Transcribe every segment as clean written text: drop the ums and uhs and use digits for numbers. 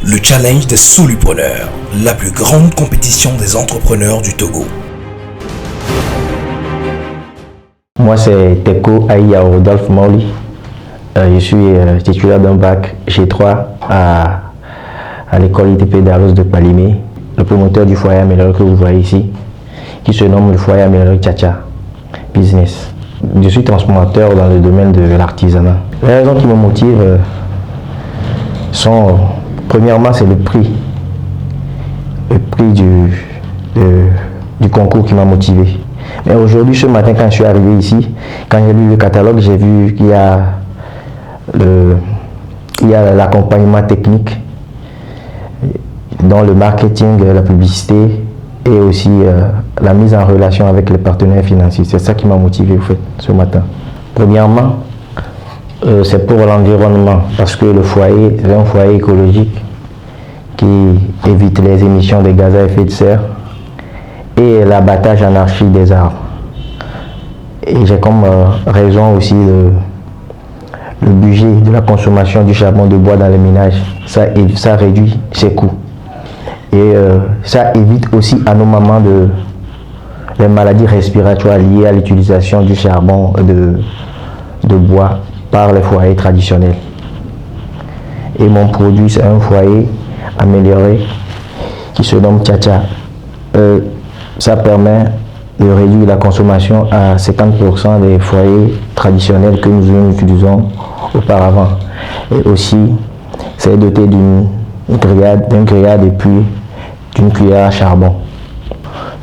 Le challenge des solupreneurs, la plus grande compétition des entrepreneurs du Togo. Moi, c'est Teko Aïa Rodolphe Mauli. Je suis titulaire d'un bac G3 à l'école ITP d'Arros de Palimé, le promoteur du foyer amélioré que vous voyez ici, qui se nomme le foyer amélioré Tcha-Tcha Business. Je suis transformateur dans le domaine de l'artisanat. Les raisons qui me motivent sont, premièrement, c'est le prix du concours qui m'a motivé. Mais aujourd'hui, ce matin, quand je suis arrivé ici, quand j'ai lu le catalogue, j'ai vu qu'il y a l'accompagnement technique, dans le marketing, la publicité et aussi la mise en relation avec les partenaires financiers. C'est ça qui m'a motivé au fait ce matin. Premièrement, c'est pour l'environnement, parce que le foyer, c'est un foyer écologique qui évite les émissions de gaz à effet de serre et l'abattage anarchique des arbres. Et j'ai comme raison aussi le budget de la consommation du charbon de bois dans les ménages. Ça réduit ses coûts. Et ça évite aussi à nos mamans les maladies respiratoires liées à l'utilisation du charbon de bois par les foyers traditionnels. Et mon produit, c'est un foyer amélioré qui se nomme Tcha-Tcha. Ça permet de réduire la consommation à 50% des foyers traditionnels que nous utilisons auparavant. Et aussi, c'est doté d'un grillade et puis d'une cuillère à charbon.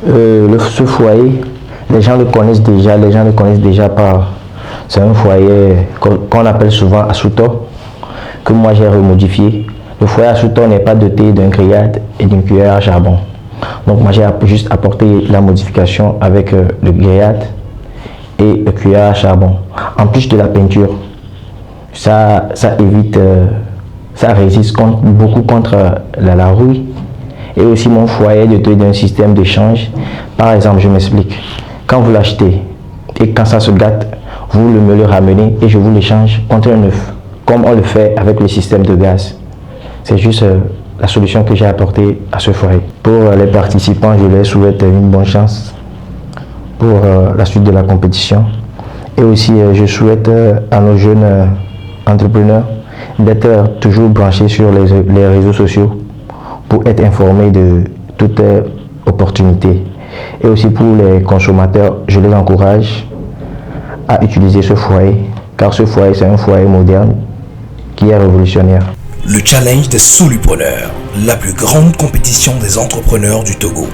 Ce foyer, les gens le connaissent déjà par... C'est un foyer qu'on appelle souvent Asuto, que moi j'ai remodifié. Le foyer Asuto n'est pas doté d'un grillade et d'une cuillère à charbon. Donc moi j'ai juste apporté la modification avec le grillade et le cuillère à charbon. En plus de la peinture, ça évite, ça résiste beaucoup contre la rouille. Et aussi mon foyer est doté d'un système d'échange. Par exemple, je m'explique. Quand vous l'achetez et quand ça se gâte, vous me le ramenez et je vous l'échange contre un neuf, comme on le fait avec le système de gaz. C'est juste la solution que j'ai apportée à ce foyer. Pour les participants, je leur souhaite une bonne chance pour la suite de la compétition. Et aussi, je souhaite à nos jeunes entrepreneurs d'être toujours branchés sur les réseaux sociaux pour être informés de toutes opportunités. Et aussi pour les consommateurs, je les encourage à utiliser ce foyer, car ce foyer, c'est un foyer moderne qui est révolutionnaire. Le challenge des solupreneurs, la plus grande compétition des entrepreneurs du Togo.